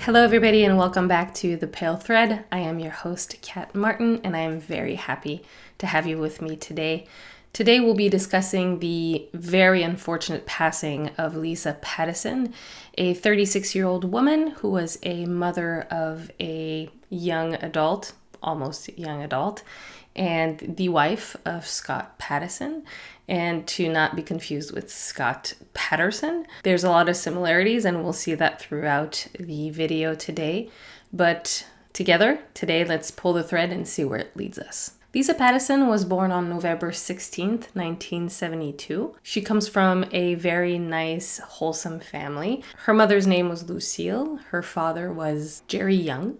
Hello, everybody, and welcome back to The Pale Thread. I am your host, Kat Martin, and I am very happy to have you with me today. Today, we'll be discussing the very unfortunate passing of Lisa Patterson, a 36-year-old woman who was a mother of a young adult, almost young adult, and the wife of Scott Patterson, and to not be confused with Scott Patterson. There's a lot of similarities, and we'll see that throughout the video today. But together, today, let's pull the thread and see where it leads us. Lisa Patterson was born on November 16th, 1972. She comes from a very nice, wholesome family. Her mother's name was Lucille. Her father was Jerry Young.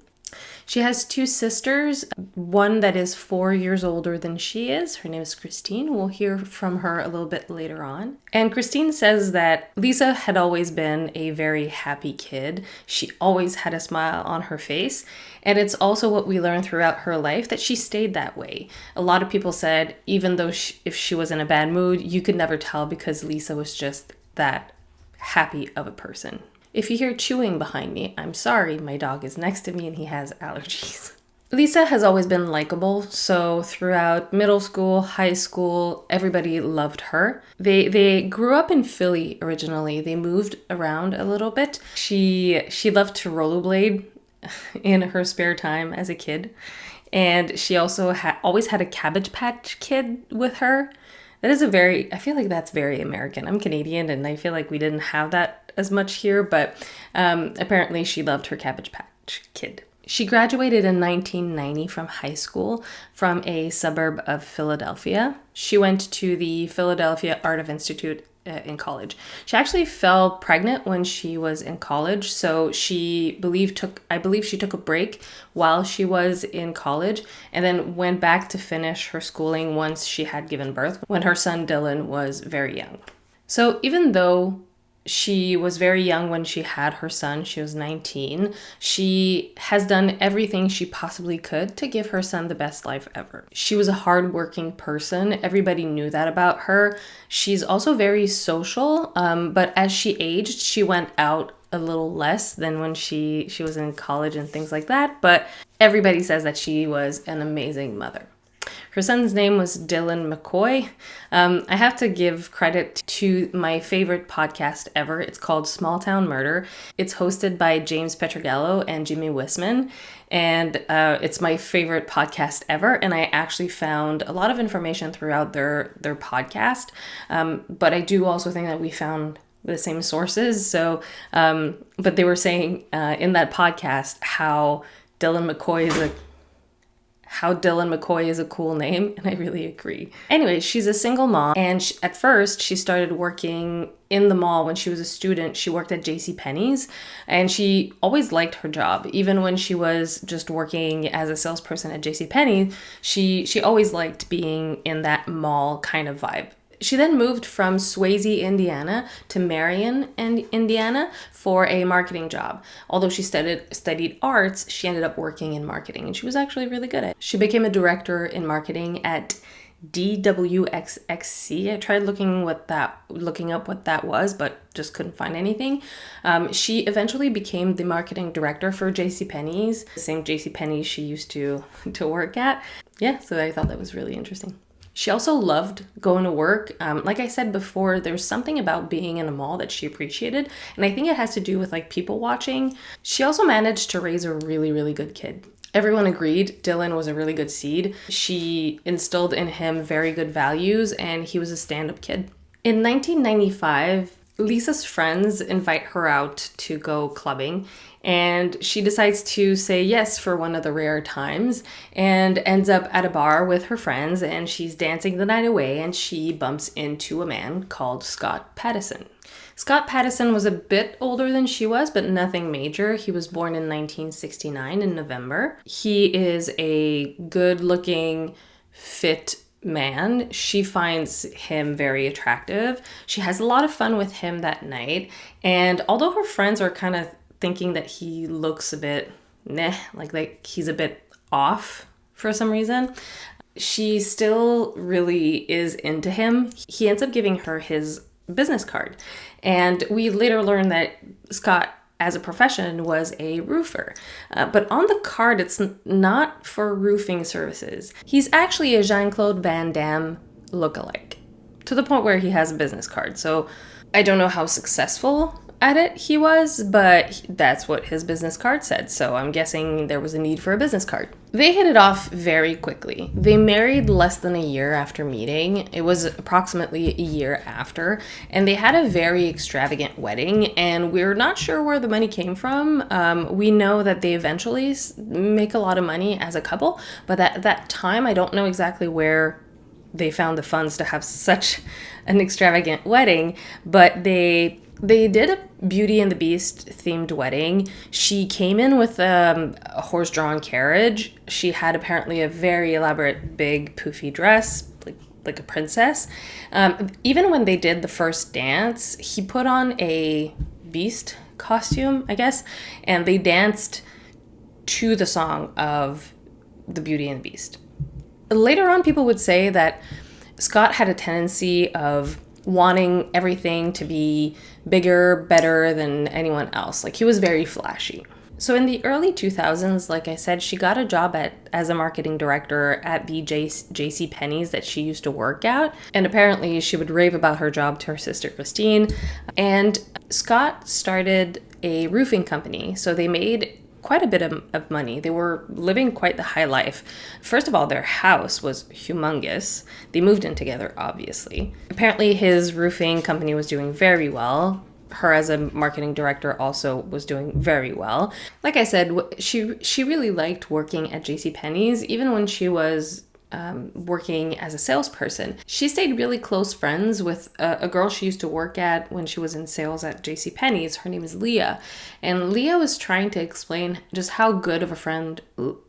She has two sisters, one that is 4 years older than she is. Her name is Christine. We'll hear from her a little bit later on. And Christine says that Lisa had always been a very happy kid. She always had a smile on her face. And it's also what we learned throughout her life that she stayed that way. A lot of people said, even though if she was in a bad mood, you could never tell because Lisa was just that happy of a person. If you hear chewing behind me, I'm sorry, my dog is next to me and he has allergies. Lisa has always been likable, so throughout middle school, high school, everybody loved her. They grew up in Philly originally. They moved around a little bit. She loved to rollerblade in her spare time as a kid, and she also always had a Cabbage Patch Kid with her. I feel like that's very American. I'm Canadian, and I feel like we didn't have that as much here, but apparently she loved her Cabbage Patch Kid. She graduated in 1990 from high school from a suburb of Philadelphia. She went to the Philadelphia Art Institute in college. She actually fell pregnant when she was in college, so I believe she took a break while she was in college and then went back to finish her schooling once she had given birth when her son Dylan was very young. So even though she was very young when she had her son, she was 19. She has done everything she possibly could to give her son the best life ever. She was a hardworking person. Everybody knew that about her. She's also very social, but as she aged, she went out a little less than when she was in college and things like that. But everybody says that she was an amazing mother. Her son's name was Dylan McCoy. I have to give credit to my favorite podcast ever. It's called Small Town Murder. It's hosted by James Petrogallo and Jimmy Wisman, and it's my favorite podcast ever. And I actually found a lot of information throughout their podcast, but I do also think that we found the same sources. So, but they were saying in that podcast how Dylan McCoy is a cool name, and I really agree. Anyway, she's a single mom, and at first she started working in the mall when she was a student. She worked at JCPenney's, and she always liked her job. Even when she was just working as a salesperson at JCPenney, she always liked being in that mall kind of vibe. She then moved from Swayze, Indiana to Marion, Indiana for a marketing job. Although she studied arts, she ended up working in marketing, and she was actually really good at it. She became a director in marketing at DWXXC. I tried looking up what that was, but just couldn't find anything. She eventually became the marketing director for JCPenney's, the same JCPenney she used to work at. Yeah, so I thought that was really interesting. She also loved going to work. Like I said before, there's something about being in a mall that she appreciated. And I think it has to do with like people watching. She also managed to raise a really, really good kid. Everyone agreed Dylan was a really good seed. She instilled in him very good values, and he was a stand-up kid. In 1995, Lisa's friends invite her out to go clubbing, and she decides to say yes for one of the rare times and ends up at a bar with her friends, and she's dancing the night away, and she bumps into a man called Scott Patterson. Scott Patterson was a bit older than she was, but nothing major. He was born in 1969 in November. He is a good-looking, fit man. She finds him very attractive. She has a lot of fun with him that night. And although her friends are kind of thinking that he looks a bit like he's a bit off for some reason, she still really is into him. He ends up giving her his business card. And we later learn that Scott as a profession was a roofer. But on the card, it's not for roofing services. He's actually a Jean-Claude Van Damme lookalike, to the point where he has a business card. So I don't know how successful at it he was, but that's what his business card said. So I'm guessing there was a need for a business card. They hit it off very quickly. They married less than a year after meeting. It was approximately a year after, and they had a very extravagant wedding, and we're not sure where the money came from. We know that they eventually make a lot of money as a couple, but at that time, I don't know exactly where they found the funds to have such an extravagant wedding, but they did a Beauty and the Beast themed wedding. She came in with a horse-drawn carriage. She had apparently a very elaborate, big, poofy dress, like a princess. Even when they did the first dance, he put on a beast costume, I guess, and they danced to the song of the Beauty and the Beast. Later on, people would say that Scott had a tendency of wanting everything to be bigger, better than anyone else. Like, he was very flashy. So in the early 2000s, like I said, she got a job as a marketing director at the J.C. Penney's that she used to work at. And apparently she would rave about her job to her sister Christine. And Scott started a roofing company. So they made quite a bit of money. They were living quite the high life. First of all, their house was humongous. They moved in together, obviously. Apparently his roofing company was doing very well. Her as a marketing director also was doing very well. Like I said, she really liked working at JCPenney's, even when she was working as a salesperson. She stayed really close friends with a girl she used to work at when she was in sales at JCPenney's. Her name is Leah. And Leah was trying to explain just how good of a friend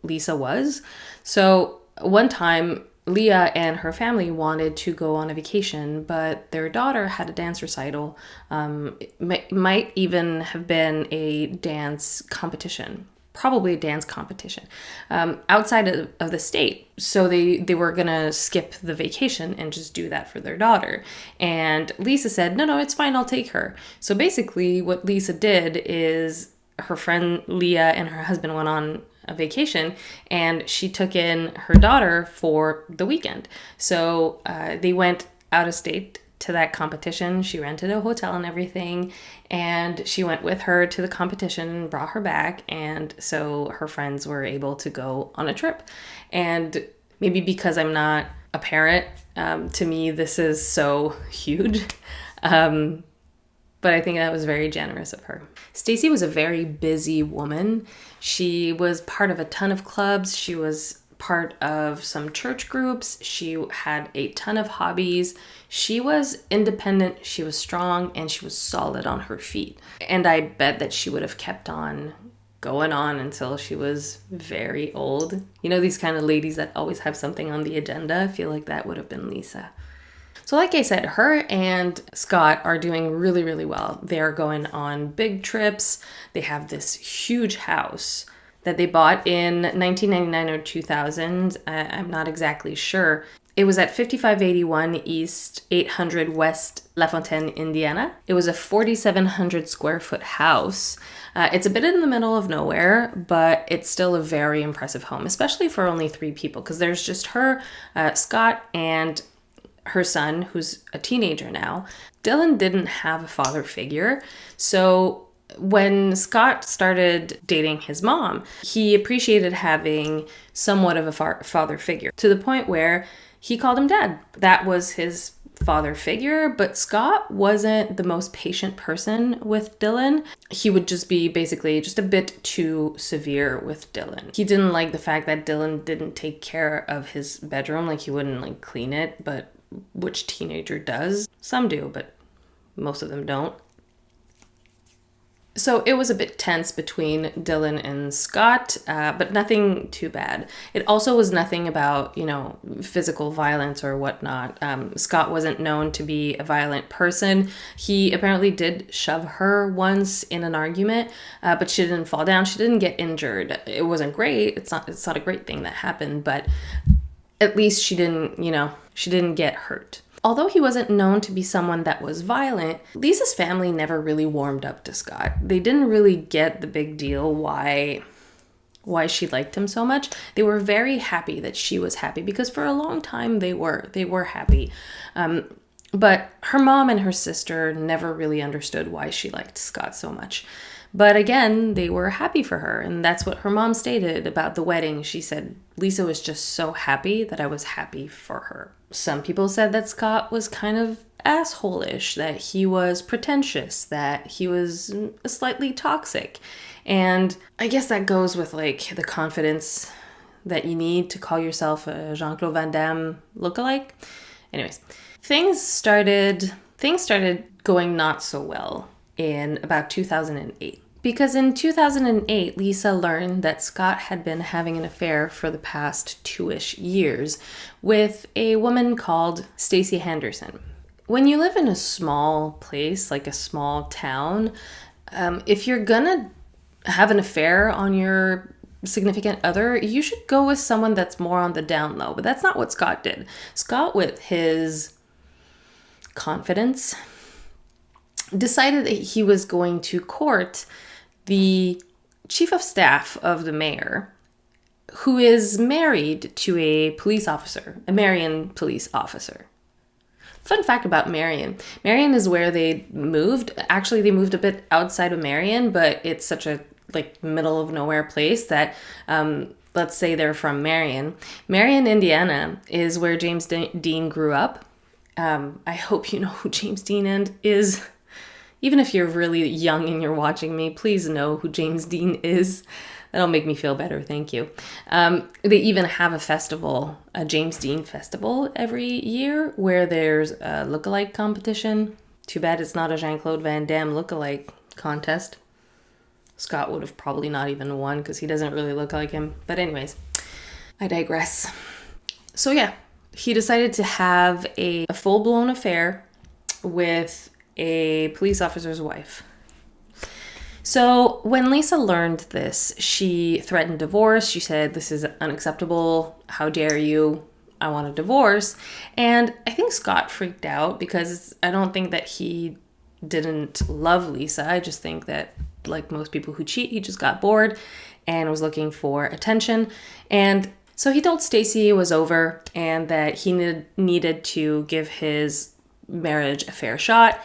Lisa was. So one time, Leah and her family wanted to go on a vacation, but their daughter had a dance recital. It might even have been a dance competition. Probably a dance competition outside of the state. So they were going to skip the vacation and just do that for their daughter. And Lisa said, no, it's fine. I'll take her. So basically what Lisa did is her friend Leah and her husband went on a vacation and she took in her daughter for the weekend. So they went out of state to that competition. She rented a hotel and everything, and she went with her to the competition and brought her back. And so her friends were able to go on a trip. And maybe because I'm not a parent, to me, this is so huge. But I think that was very generous of her. Stacy was a very busy woman. She was part of a ton of clubs. She was part of some church groups. She had a ton of hobbies. She was independent, she was strong, and she was solid on her feet. And I bet that she would have kept on going on until she was very old. You know, these kind of ladies that always have something on the agenda. I feel like that would have been Lisa. So like I said, her and Scott are doing really, really well. They're going on big trips. They have this huge house that they bought in 1999 or 2000. I'm not exactly sure. It was at 5581 East 800 West LaFontaine, Indiana. It was a 4,700 square foot house. It's a bit in the middle of nowhere, but it's still a very impressive home, especially for only 3 people, because there's just her, Scott, and her son, who's a teenager now. Dylan didn't have a father figure, so when Scott started dating his mom, he appreciated having somewhat of a father figure, to the point where he called him dad. That was his father figure, but Scott wasn't the most patient person with Dylan. He would just be basically just a bit too severe with Dylan. He didn't like the fact that Dylan didn't take care of his bedroom, like he wouldn't clean it, but which teenager does? Some do, but most of them don't. So it was a bit tense between Dylan and Scott, but nothing too bad. It also was nothing about, physical violence or whatnot. Scott wasn't known to be a violent person. He apparently did shove her once in an argument, but she didn't fall down. She didn't get injured. It wasn't great. It's not a great thing that happened, but at least she didn't get hurt. Although he wasn't known to be someone that was violent, Lisa's family never really warmed up to Scott. They didn't really get the big deal why she liked him so much. They were very happy that she was happy, because for a long time they were happy. But her mom and her sister never really understood why she liked Scott so much. But again, they were happy for her, and that's what her mom stated about the wedding. She said, Lisa was just so happy that I was happy for her. Some people said that Scott was kind of asshole-ish, that he was pretentious, that he was slightly toxic. And I guess that goes with like the confidence that you need to call yourself a Jean-Claude Van Damme lookalike. Anyways, things started going not so well in about 2008. Because in 2008, Lisa learned that Scott had been having an affair for the past 2-ish years with a woman called Stacey Henderson. When you live in a small place, like a small town, if you're gonna have an affair on your significant other, you should go with someone that's more on the down low. But that's not what Scott did. Scott, with his confidence, decided that he was going to court the chief of staff of the mayor, who is married to a police officer, a Marion police officer. Fun fact about Marion. Marion is where they moved. Actually, they moved a bit outside of Marion, but it's such a like middle of nowhere place that let's say they're from Marion. Marion, Indiana is where James Dean grew up. I hope you know who James Dean is. Even if you're really young and you're watching me, please know who James Dean is. That'll make me feel better, thank you. They even have a festival, a James Dean festival every year, where there's a lookalike competition. Too bad it's not a Jean-Claude Van Damme lookalike contest. Scott would have probably not even won because he doesn't really look like him. But anyways, I digress. So yeah, he decided to have a full-blown affair with a police officer's wife. So when Lisa learned this, she threatened divorce. She said, "This is unacceptable. How dare you? I want a divorce." And I think Scott freaked out because I don't think that he didn't love Lisa. I just think that, like most people who cheat, he just got bored and was looking for attention. And so he told Stacey it was over and that he needed to give his marriage a fair shot.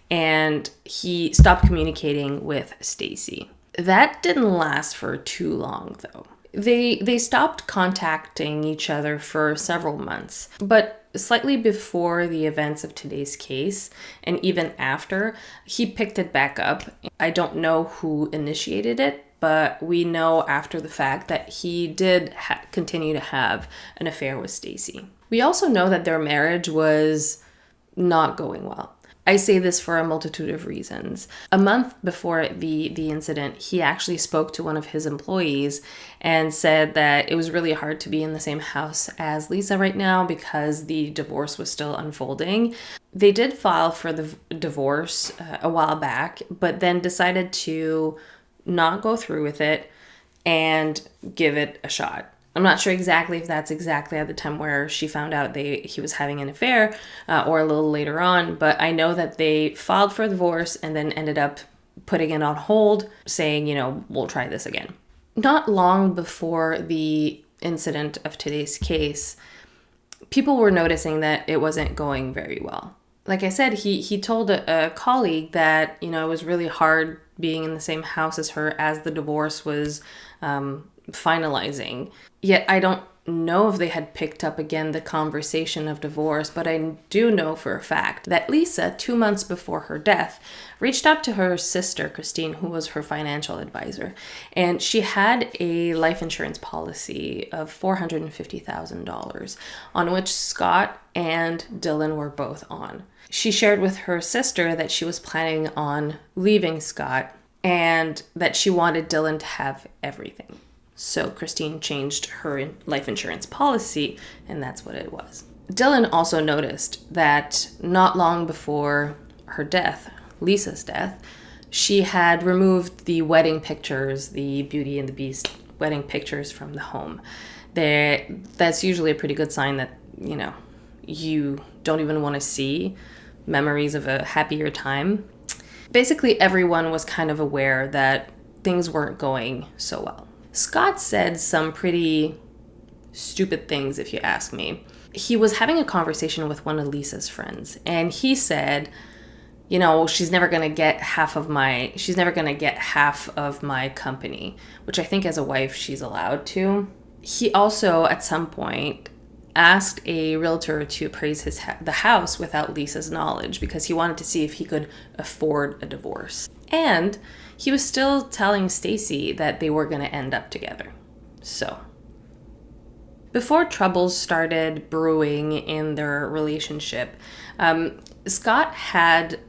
And he stopped communicating with Stacey. That didn't last for too long, though. They stopped contacting each other for several months. But slightly before the events of today's case, and even after, he picked it back up. I don't know who initiated it, but we know after the fact that he did continue to have an affair with Stacey. We also know that their marriage was not going well. I say this for a multitude of reasons. A month before the incident, he actually spoke to one of his employees and said that it was really hard to be in the same house as Lisa right now because the divorce was still unfolding. They did file for the divorce a while back, but then decided to not go through with it and give it a shot. I'm not sure exactly if that's exactly at the time where she found out he was having an affair or a little later on, but I know that they filed for divorce and then ended up putting it on hold, saying, we'll try this again. Not long before the incident of today's case, people were noticing that it wasn't going very well. Like I said, he told a colleague that, it was really hard being in the same house as her as the divorce was finalizing. Yet I don't know if they had picked up again the conversation of divorce, but I do know for a fact that Lisa, 2 months before her death, reached out to her sister, Christine, who was her financial advisor, and she had a life insurance policy of $450,000 on which Scott and Dylan were both on. She shared with her sister that she was planning on leaving Scott and that she wanted Dylan to have everything. So Christine changed her life insurance policy, and that's what it was. Dylan also noticed that not long before her death, Lisa's death, she had removed the wedding pictures, the Beauty and the Beast wedding pictures from the home. That's usually a pretty good sign that, you don't even want to see, memories of a happier time. Basically, everyone was kind of aware that things weren't going so well. Scott said some pretty stupid things, if you ask me. He was having a conversation with one of Lisa's friends, and he said, you know, she's never going to get half of my company, which I think as a wife she's allowed to. He also at some point asked a realtor to appraise the house without Lisa's knowledge because he wanted to see if he could afford a divorce. And he was still telling Stacy that they were going to end up together. So, before troubles started brewing in their relationship, Scott had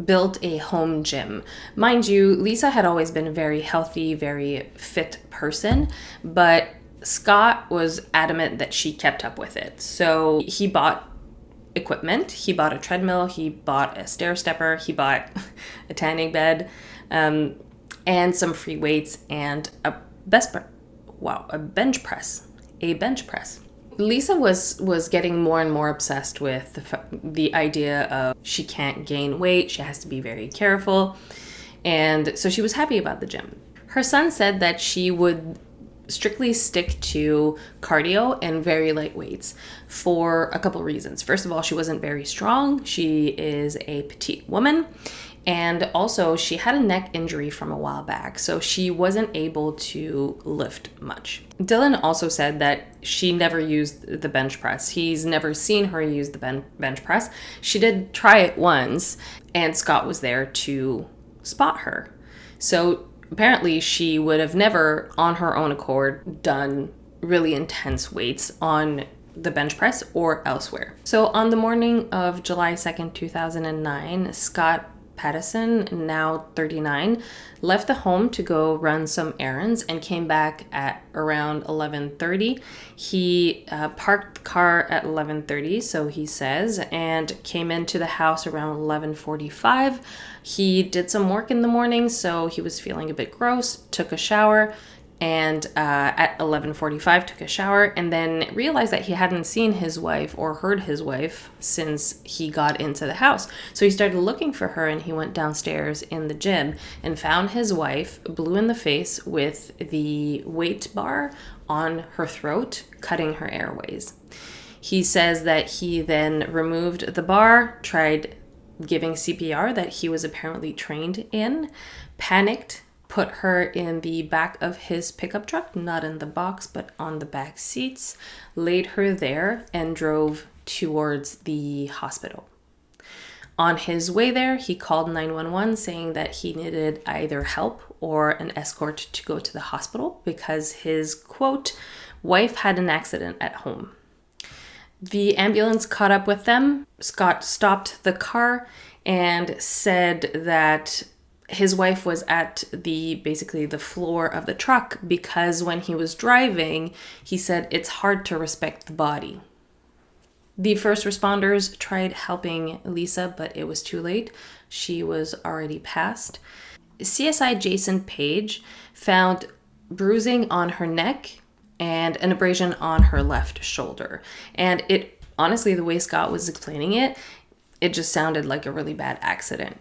built a home gym. Mind you, Lisa had always been a very healthy, very fit person, but Scott was adamant that she kept up with it. So he bought equipment. He bought a treadmill. He bought a stair stepper. He bought a tanning bed, and some free weights and a bench press. Lisa was getting more and more obsessed with the idea of she can't gain weight, she has to be very careful, and so she was happy about the gym. Her son said that she would strictly stick to cardio and very light weights for a couple reasons. First of all, she wasn't very strong. She is a petite woman. And also, she had a neck injury from a while back, so she wasn't able to lift much. Dylan also said that she never used the bench press. He's never seen her use the bench press. She did try it once, and Scott was there to spot her. So apparently, she would have never, on her own accord, done really intense weights on the bench press or elsewhere. So on the morning of July 2nd, 2009, Scott Pattison, now 39, left the home to go run some errands and came back at around 11:30. He parked the car at 11:30, so he says, and came into the house around 11:45. He did some work in the morning, so he was feeling a bit gross, took a shower, and at 11:45 took a shower, and then realized that he hadn't seen his wife or heard his wife since he got into the house. So he started looking for her, and he went downstairs in the gym and found his wife blue in the face with the weight bar on her throat, cutting her airways. He says that he then removed the bar, tried giving CPR that he was apparently trained in, panicked, put her in the back of his pickup truck, not in the box, but on the back seats, laid her there, and drove towards the hospital. On his way there, he called 911 saying that he needed either help or an escort to go to the hospital because his, quote, wife had an accident at home. The ambulance caught up with them. Scott stopped the car and said that his wife was at basically the floor of the truck because when he was driving, he said it's hard to respect the body. The first responders tried helping Lisa, but it was too late. She was already passed. CSI Jason Page found bruising on her neck and an abrasion on her left shoulder. And it, honestly, the way Scott was explaining it, it just sounded like a really bad accident.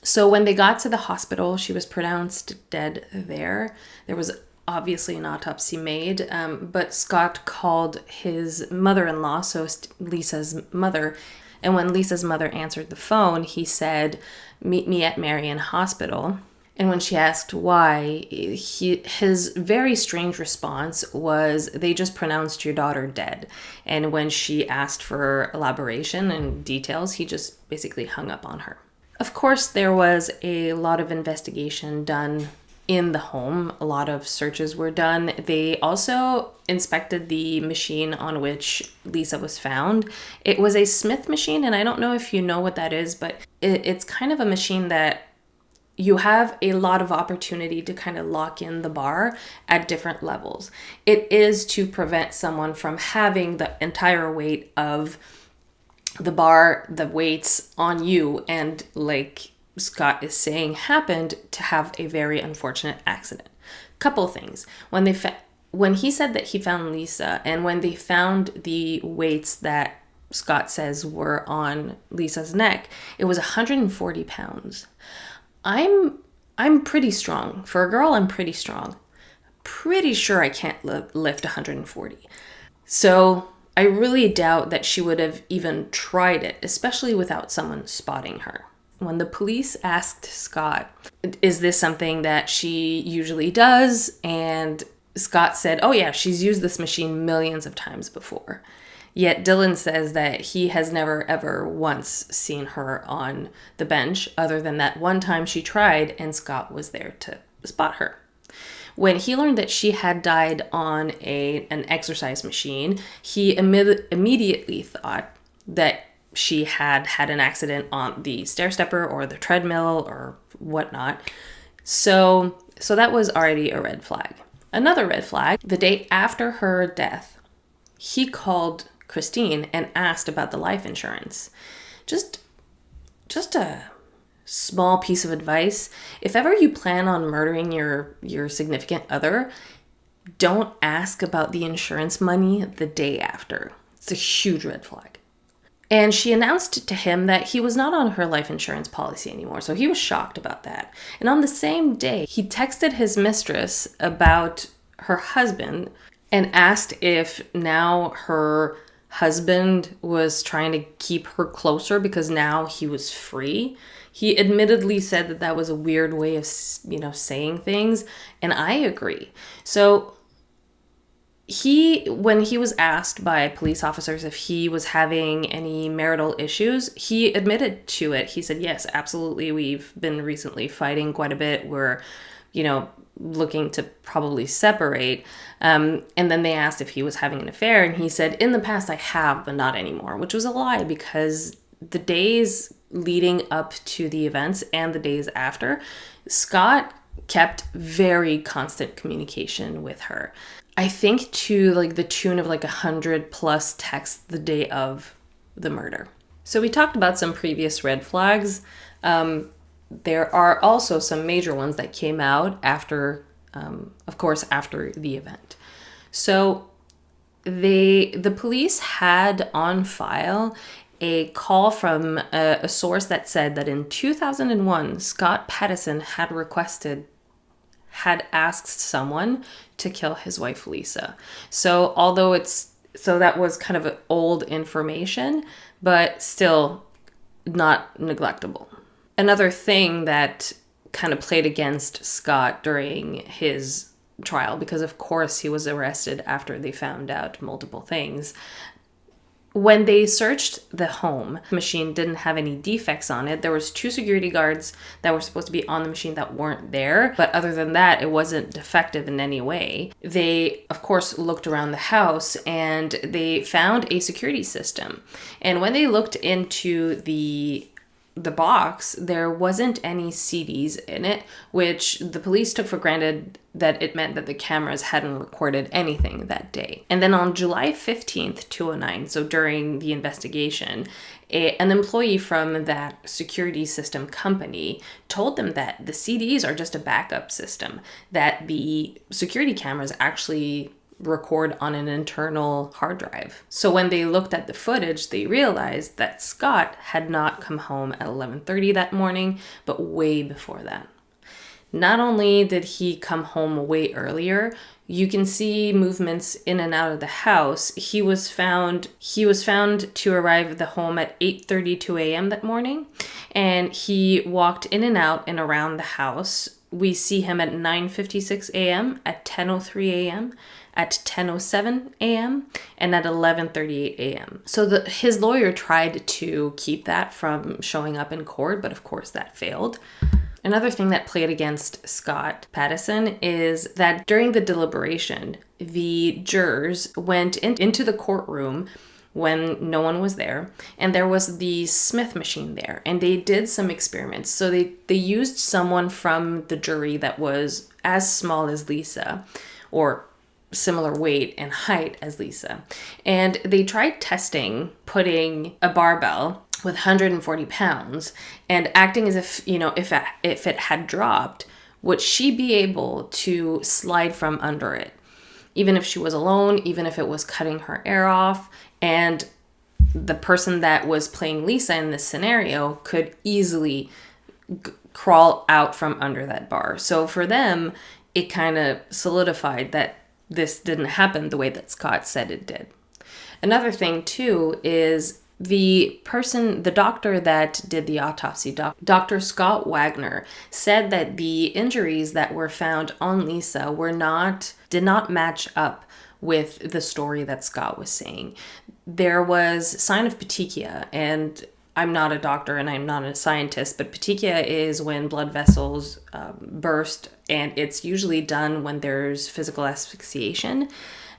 So when they got to the hospital, she was pronounced dead there. There was obviously an autopsy made, but Scott called his mother-in-law, so Lisa's mother, and when Lisa's mother answered the phone, he said, "Meet me at Marion Hospital." And when she asked why, his very strange response was, "They just pronounced your daughter dead." And when she asked for elaboration and details, he just basically hung up on her. Of course, there was a lot of investigation done in the home. A lot of searches were done. They also inspected the machine on which Lisa was found. It was a Smith machine, and I don't know if you know what that is, but it's kind of a machine that you have a lot of opportunity to kind of lock in the bar at different levels. It is to prevent someone from having the entire weight of the bar, the weights on you, and like Scott is saying, happened to have a very unfortunate accident. Couple things. When he said that he found Lisa, and when they found the weights that Scott says were on Lisa's neck, it was 140 pounds. I'm pretty strong. For a girl, I'm pretty strong. Pretty sure I can't lift 140. So I really doubt that she would have even tried it, especially without someone spotting her. When the police asked Scott, is this something that she usually does? And Scott said, oh yeah, she's used this machine millions of times before. Yet Dylan says that he has never ever once seen her on the bench, other than that one time she tried and Scott was there to spot her. When he learned that she had died on an exercise machine, he immediately thought that she had had an accident on the stair stepper or the treadmill or whatnot. So that was already a red flag. Another red flag, the day after her death, he called Christine and asked about the life insurance. Just a small piece of advice. If ever you plan on murdering your significant other, don't ask about the insurance money the day after. It's a huge red flag. And she announced to him that he was not on her life insurance policy anymore, so he was shocked about that. And on the same day, he texted his mistress about her husband and asked if now her husband was trying to keep her closer because now he was free. He admittedly said that that was a weird way of, saying things, and I agree. So when he was asked by police officers if he was having any marital issues, he admitted to it. He said, yes, absolutely. We've been recently fighting quite a bit. We're, looking to probably separate. And then they asked if he was having an affair. And he said, in the past I have, but not anymore, which was a lie because the days leading up to the events and the days after, Scott kept very constant communication with her. I think to the tune of 100 plus texts the day of the murder. So we talked about some previous red flags. There are also some major ones that came out after, after the event. So the police had on file a call from a source that said that in 2001, Scott Patterson had asked someone to kill his wife, Lisa. So that was kind of old information, but still not neglectable. Another thing that kind of played against Scott during his trial, because of course he was arrested after they found out multiple things. When they searched the home, the machine didn't have any defects on it. There was 2 security guards that were supposed to be on the machine that weren't there. But other than that, it wasn't defective in any way. They, of course, looked around the house and they found a security system. And when they looked into the box, there wasn't any CDs in it, which the police took for granted that it meant that the cameras hadn't recorded anything that day. And then on July 15th, 2009, so during the investigation, an employee from that security system company told them that the CDs are just a backup system, that the security cameras actually record on an internal hard drive. So when they looked at the footage, they realized that Scott had not come home at 11:30 that morning, but way before that. Not only did he come home way earlier, you can see movements in and out of the house. He was found to arrive at the home at 8:32 a.m. that morning, and he walked in and out and around the house. We see him at 9:56 a.m., at 10:03 a.m., at 10:07 a.m., and at 11:38 a.m. So his lawyer tried to keep that from showing up in court, but of course that failed. Another thing that played against Scott Patterson is that during the deliberation, the jurors went into the courtroom when no one was there, and there was the Smith machine there, and they did some experiments. So they used someone from the jury that was as small as Lisa, or similar weight and height as Lisa, and they tried putting a barbell with 140 pounds and acting as if, if it had dropped, would she be able to slide from under it? Even if she was alone, even if it was cutting her air off. And the person that was playing Lisa in this scenario could easily crawl out from under that bar. So for them, it kind of solidified that this didn't happen the way that Scott said it did. Another thing too is the doctor that did the autopsy, Dr. Scott Wagner, said that the injuries that were found on Lisa did not match up with the story that Scott was saying. There was sign of petechia, and I'm not a doctor and I'm not a scientist, but petechia is when blood vessels burst, and it's usually done when there's physical asphyxiation.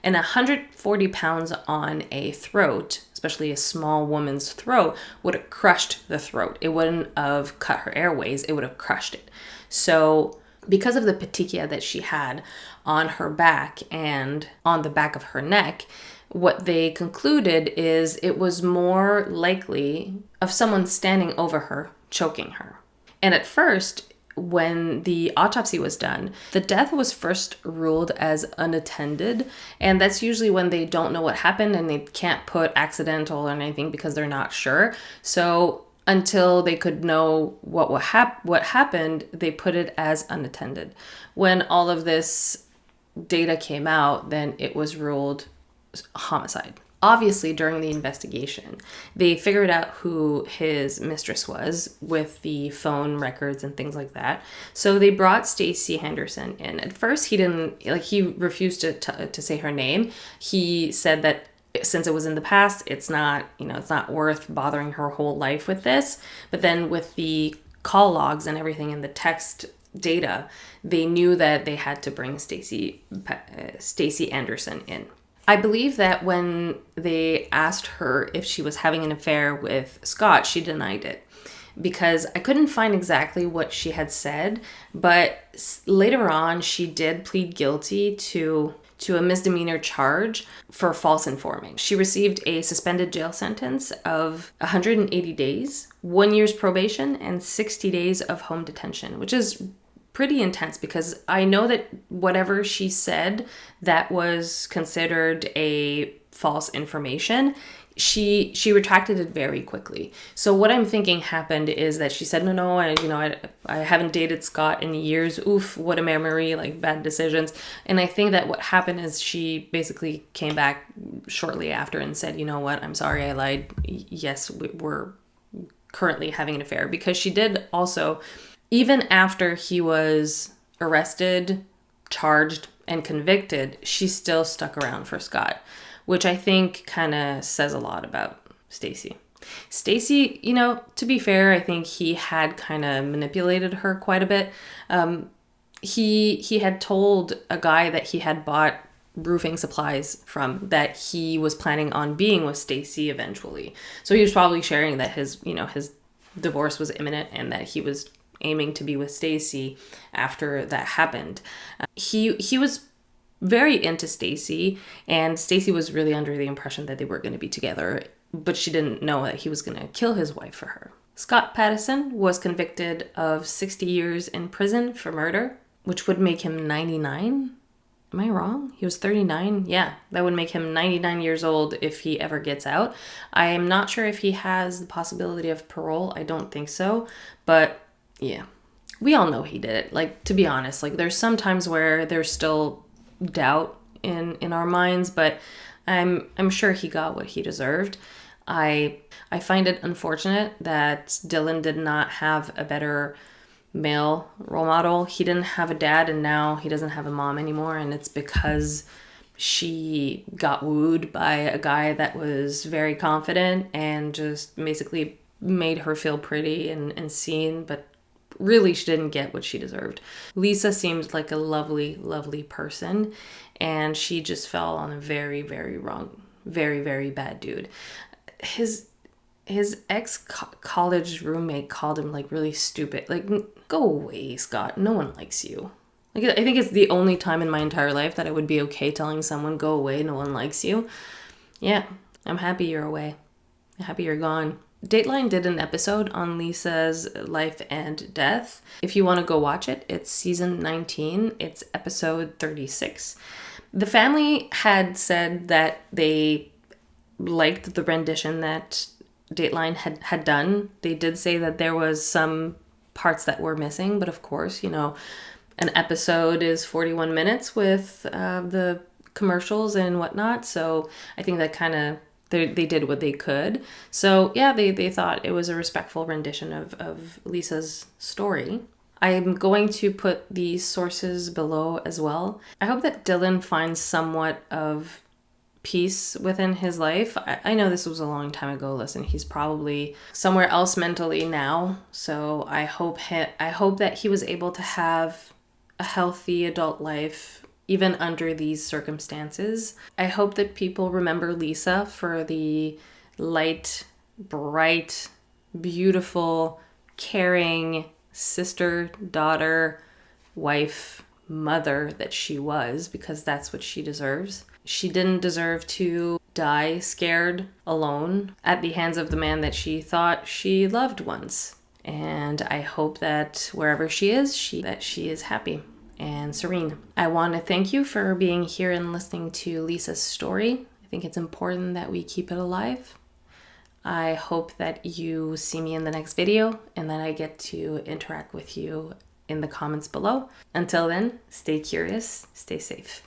And 140 pounds on a throat, especially a small woman's throat, would have crushed the throat. It wouldn't have cut her airways, it would have crushed it. So because of the petechia that she had on her back and on the back of her neck, what they concluded is it was more likely of someone standing over her, choking her. And at first, when the autopsy was done, the death was first ruled as unattended, and that's usually when they don't know what happened and they can't put accidental or anything because they're not sure. So until they could know what happened, they put it as unattended. When all of this data came out, then it was ruled homicide. Obviously, during the investigation, they figured out who his mistress was with the phone records and things like that. So they brought Stacy Henderson in. At first, he refused to say her name. He said that since it was in the past, it's not worth bothering her whole life with this. But then with the call logs and everything in the text data, they knew that they had to bring Stacy Anderson in. I believe that when they asked her if she was having an affair with Scott, she denied it, because I couldn't find exactly what she had said, but later on she did plead guilty to a misdemeanor charge for false informang. She received a suspended jail sentence of 180 days, 1 year's probation, and 60 days of home detention, which is pretty intense, because I know that whatever she said that was considered a false information, she retracted it very quickly. So what I'm thinking happened is that she said, no, I haven't dated Scott in years. Oof, what a memory, like bad decisions. And I think that what happened is she basically came back shortly after and said, you know what, I'm sorry, I lied. Yes, we're currently having an affair, because she did also, even after he was arrested, charged, and convicted, she still stuck around for Scott, which I think kind of says a lot about Stacy. Stacy, to be fair, I think he had kind of manipulated her quite a bit. He had told a guy that he had bought roofing supplies from that he was planning on being with Stacy eventually. So he was probably sharing that his divorce was imminent and that he was aiming to be with Stacy after that happened. He was very into Stacy, and Stacy was really under the impression that they were going to be together, but she didn't know that he was going to kill his wife for her. Scott Patterson was convicted of 60 years in prison for murder, which would make him 99. Am I wrong? He was 39? Yeah, that would make him 99 years old if he ever gets out. I am not sure if he has the possibility of parole. I don't think so, but yeah, we all know he did it. Like, to be honest, like there's some times where there's still doubt in our minds, but I'm sure he got what he deserved. I find it unfortunate that Dylan did not have a better male role model. He didn't have a dad, and now he doesn't have a mom anymore, and it's because she got wooed by a guy that was very confident and just basically made her feel pretty and seen, but really she didn't get what she deserved. Lisa seemed like a lovely, lovely person, and she just fell on a very, very wrong, very, very bad dude. His ex-college roommate called him like really stupid. Like, go away, Scott. No one likes you. Like, I think it's the only time in my entire life that I would be okay telling someone, go away, no one likes you. Yeah, I'm happy you're away. I'm happy you're gone. Dateline did an episode on Lisa's life and death. If you want to go watch it, it's season 19. It's episode 36. The family had said that they liked the rendition that Dateline had done. They did say that there was some parts that were missing, but of course, you know, an episode is 41 minutes with the commercials and whatnot. So I think that kind of they did what they could. So yeah, they thought it was a respectful rendition of Lisa's story. I'm going to put these sources below as well. I hope that Dylan finds somewhat of peace within his life. I know this was a long time ago. Listen, he's probably somewhere else mentally now. So I hope that he was able to have a healthy adult life even under these circumstances. I hope that people remember Lisa for the light, bright, beautiful, caring sister, daughter, wife, mother that she was, because that's what she deserves. She didn't deserve to die scared, alone, at the hands of the man that she thought she loved once. And I hope that wherever she is, that she is happy and serene. I want to thank you for being here and listening to Lisa's story. I think it's important that we keep it alive. I hope that you see me in the next video and that I get to interact with you in the comments below. Until then, stay curious, stay safe.